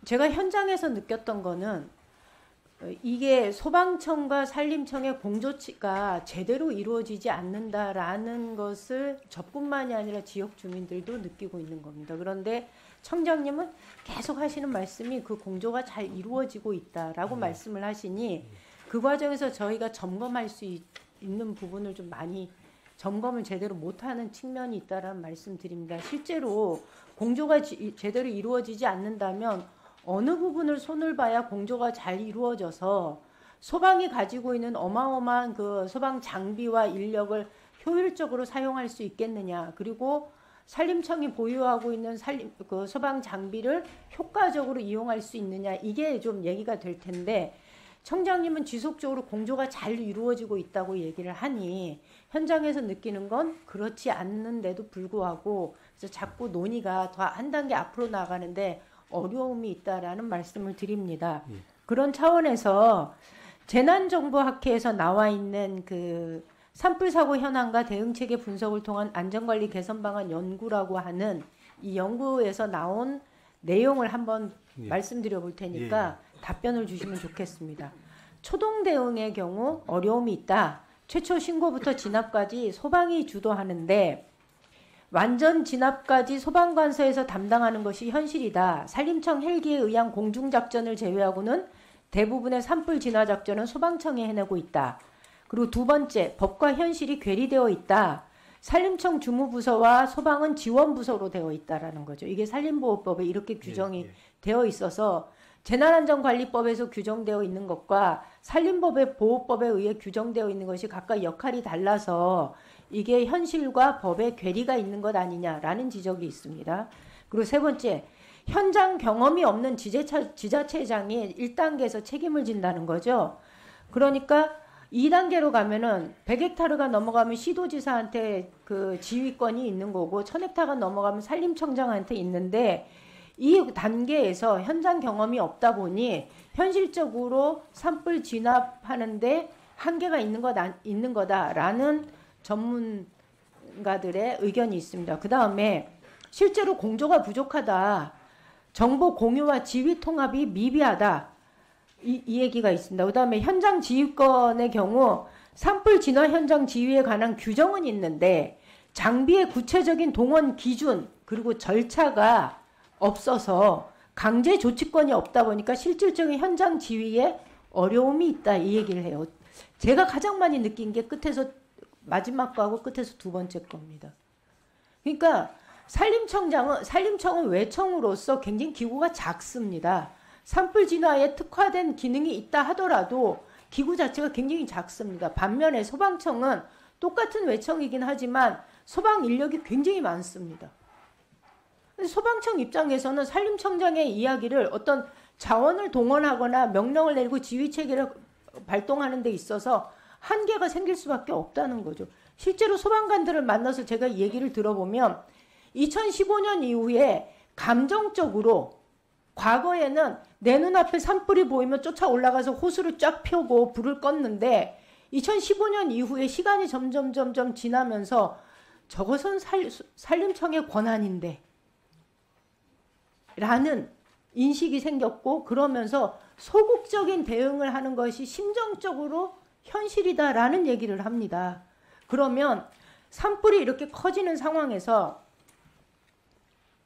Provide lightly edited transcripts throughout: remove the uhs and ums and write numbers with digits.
제가 현장에서 느꼈던 거는 이게 소방청과 산림청의 공조치가 제대로 이루어지지 않는다라는 것을 저뿐만이 아니라 지역 주민들도 느끼고 있는 겁니다. 그런데 청장님은 계속 하시는 말씀이 그 공조가 잘 이루어지고 있다라고 말씀을 하시니 그 과정에서 저희가 점검할 수 있는 부분을 좀 많이 점검을 제대로 못하는 측면이 있다라는 말씀드립니다. 실제로 공조가 제대로 이루어지지 않는다면 어느 부분을 손을 봐야 공조가 잘 이루어져서 소방이 가지고 있는 어마어마한 그 소방 장비와 인력을 효율적으로 사용할 수 있겠느냐. 그리고 산림청이 보유하고 있는 그 소방 장비를 효과적으로 이용할 수 있느냐. 이게 좀 얘기가 될 텐데 청장님은 지속적으로 공조가 잘 이루어지고 있다고 얘기를 하니 현장에서 느끼는 건 그렇지 않는데도 불구하고 그래서 자꾸 논의가 더 한 단계 앞으로 나가는데 어려움이 있다라는 말씀을 드립니다. 그런 차원에서 재난정보학회에서 나와 있는 그 산불 사고 현황과 대응 체계 분석을 통한 안전관리 개선 방안 연구라고 하는 이 연구에서 나온 내용을 한번 말씀드려 볼 테니까 답변을 주시면 좋겠습니다. 초동 대응의 경우 어려움이 있다. 최초 신고부터 진압까지 소방이 주도하는데 완전 진압까지 소방관서에서 담당하는 것이 현실이다. 산림청 헬기에 의한 공중작전을 제외하고는 대부분의 산불 진화 작전은 소방청이 해내고 있다. 그리고 두 번째, 법과 현실이 괴리되어 있다. 산림청 주무부서와 소방은 지원부서로 되어 있다라는 거죠. 이게 산림보호법에 이렇게 규정이 되어 있어서 재난안전관리법에서 규정되어 있는 것과 산림법의 보호법에 의해 규정되어 있는 것이 각각 역할이 달라서 이게 현실과 법에 괴리가 있는 것 아니냐라는 지적이 있습니다. 그리고 세 번째, 현장 경험이 없는 지자체장이 1단계에서 책임을 진다는 거죠. 그러니까 2단계로 가면은 100헥타르가 넘어가면 시도지사한테 그 지휘권이 있는 거고 1000헥타르가 넘어가면 산림청장한테 있는데 이 단계에서 현장 경험이 없다 보니 현실적으로 산불 진압하는데 한계가 있는 거다라는 전문가들의 의견이 있습니다. 그 다음에 실제로 공조가 부족하다. 정보 공유와 지휘 통합이 미비하다. 이 얘기가 있습니다. 그 다음에 현장 지휘권의 경우 산불 진화 현장 지휘에 관한 규정은 있는데 장비의 구체적인 동원 기준 그리고 절차가 없어서 강제 조치권이 없다 보니까 실질적인 현장 지휘에 어려움이 있다. 이 얘기를 해요. 제가 가장 많이 느낀 게 끝에서 마지막 거하고 끝에서 두 번째 겁니다. 그러니까 산림청은 외청으로서 굉장히 기구가 작습니다. 산불 진화에 특화된 기능이 있다 하더라도 기구 자체가 굉장히 작습니다. 반면에 소방청은 똑같은 외청이긴 하지만 소방 인력이 굉장히 많습니다. 소방청 입장에서는 산림청장의 이야기를 어떤 자원을 동원하거나 명령을 내리고 지휘체계를 발동하는 데 있어서 한계가 생길 수밖에 없다는 거죠. 실제로 소방관들을 만나서 제가 얘기를 들어보면 2015년 이후에 감정적으로 과거에는 내 눈앞에 산불이 보이면 쫓아 올라가서 호수를 쫙 펴고 불을 껐는데 2015년 이후에 시간이 점점 지나면서 저것은 산림청의 권한인데 라는 인식이 생겼고 그러면서 소극적인 대응을 하는 것이 심정적으로 현실이다라는 얘기를 합니다. 그러면 산불이 이렇게 커지는 상황에서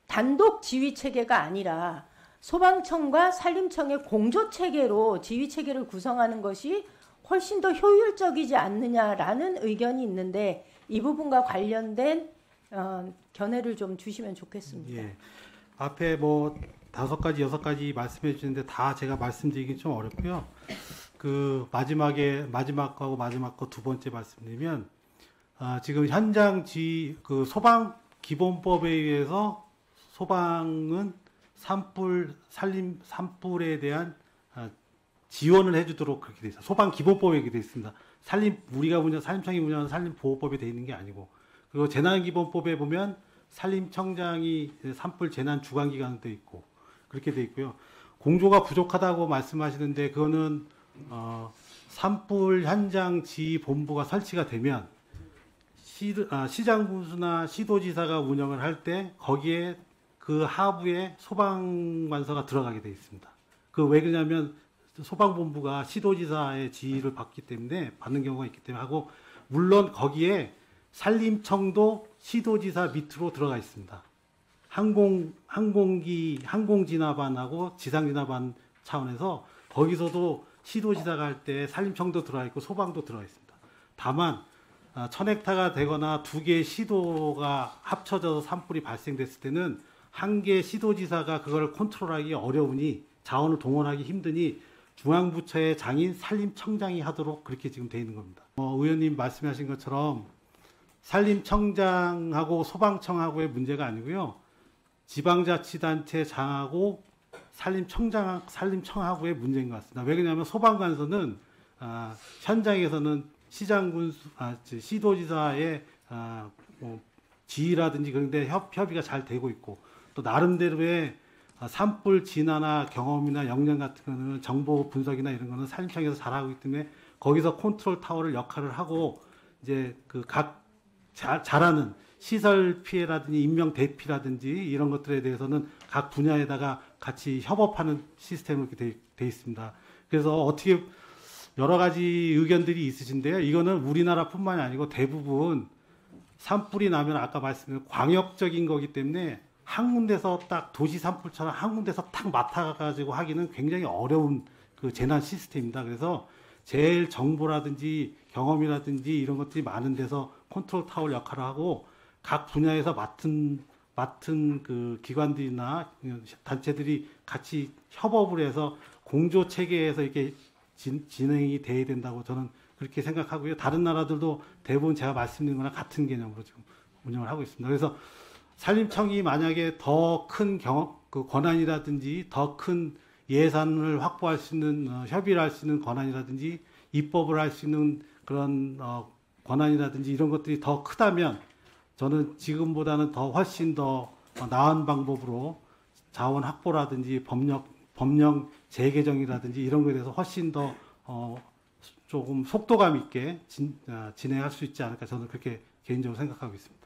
단독 지휘 체계가 아니라 소방청과 산림청의 공조 체계로 지휘 체계를 구성하는 것이 훨씬 더 효율적이지 않느냐라는 의견이 있는데 이 부분과 관련된 견해를 좀 주시면 좋겠습니다. 예. 앞에 뭐 5가지, 6가지 말씀해 주시는데 다 제가 말씀드리긴 좀 어렵고요. 그 마지막 거 두 번째 말씀드리면 지금 현장 그 소방 기본법에 의해서 소방은 산불에 대한 지원을 해주도록 그렇게 돼 있어요. 소방 기본법에 이렇게 돼 있습니다. 산림청이 운영하는 산림보호법에 돼 있는 게 아니고 그리고 재난기본법에 보면 산림청장이 산불 재난 주관기관도 있고 그렇게 돼 있고요. 공조가 부족하다고 말씀하시는데 그거는 산불 현장 지휘 본부가 설치가 되면 시장군수나 시도지사가 운영을 할 때 거기에 그 하부에 소방관서가 들어가게 돼 있습니다. 그 왜 그러냐면 소방본부가 시도지사의 지휘를 받기 때문에 받는 경우가 있기 때문에 하고 물론 거기에 산림청도 시도지사 밑으로 들어가 있습니다. 항공진화반하고 지상진화반 차원에서 거기서도 시도지사가 할 때 산림청도 들어가 있고 소방도 들어가 있습니다. 다만 1000헥타가 되거나 2개의 시도가 합쳐져서 산불이 발생됐을 때는 한 개 시도지사가 그걸 컨트롤하기 어려우니 자원을 동원하기 힘드니 중앙부처의 장인 산림청장이 하도록 그렇게 지금 돼 있는 겁니다. 의원님 말씀하신 것처럼 산림청장하고 소방청하고의 문제가 아니고요. 지방자치단체장하고 산림청하고의 문제인 것 같습니다. 왜 그러냐면 소방관서는 현장에서는 시도지사의 지휘라든지 그런데 협의가 잘 되고 있고 또 나름대로의 산불 진화나 경험이나 역량 같은 거는 정보 분석이나 이런 거는 산림청에서 잘하고 있기 때문에 거기서 컨트롤 타워를 역할을 하고 이제 그 각 잘하는 시설 피해라든지 인명 대피라든지 이런 것들에 대해서는 각 분야에다가 같이 협업하는 시스템으로 이렇게 돼 있습니다. 그래서 어떻게 여러 가지 의견들이 있으신데요. 이거는 우리나라뿐만이 아니고 대부분 산불이 나면 아까 말씀드린 광역적인 거기 때문에 한 군데서 딱 도시 산불처럼 한 군데서 딱 맡아가지고 하기는 굉장히 어려운 그 재난 시스템입니다. 그래서 제일 정보라든지 경험이라든지 이런 것들이 많은 데서 컨트롤 타워 역할을 하고 각 분야에서 맡은 그 기관들이나 단체들이 같이 협업을 해서 공조 체계에서 이렇게 진행이 돼야 된다고 저는 그렇게 생각하고요. 다른 나라들도 대부분 제가 말씀드린 거랑 같은 개념으로 지금 운영을 하고 있습니다. 그래서 산림청이 만약에 더 큰 그 권한이라든지 더 큰 예산을 확보할 수 있는 협의를 할 수 있는 권한이라든지 입법을 할 수 있는 그런 권한이라든지 이런 것들이 더 크다면 저는 지금보다는 더 훨씬 더 나은 방법으로 자원 확보라든지 법령 재개정이라든지 이런 거에 대해서 훨씬 더 조금 속도감 있게 진행할 수 있지 않을까 저는 그렇게 개인적으로 생각하고 있습니다.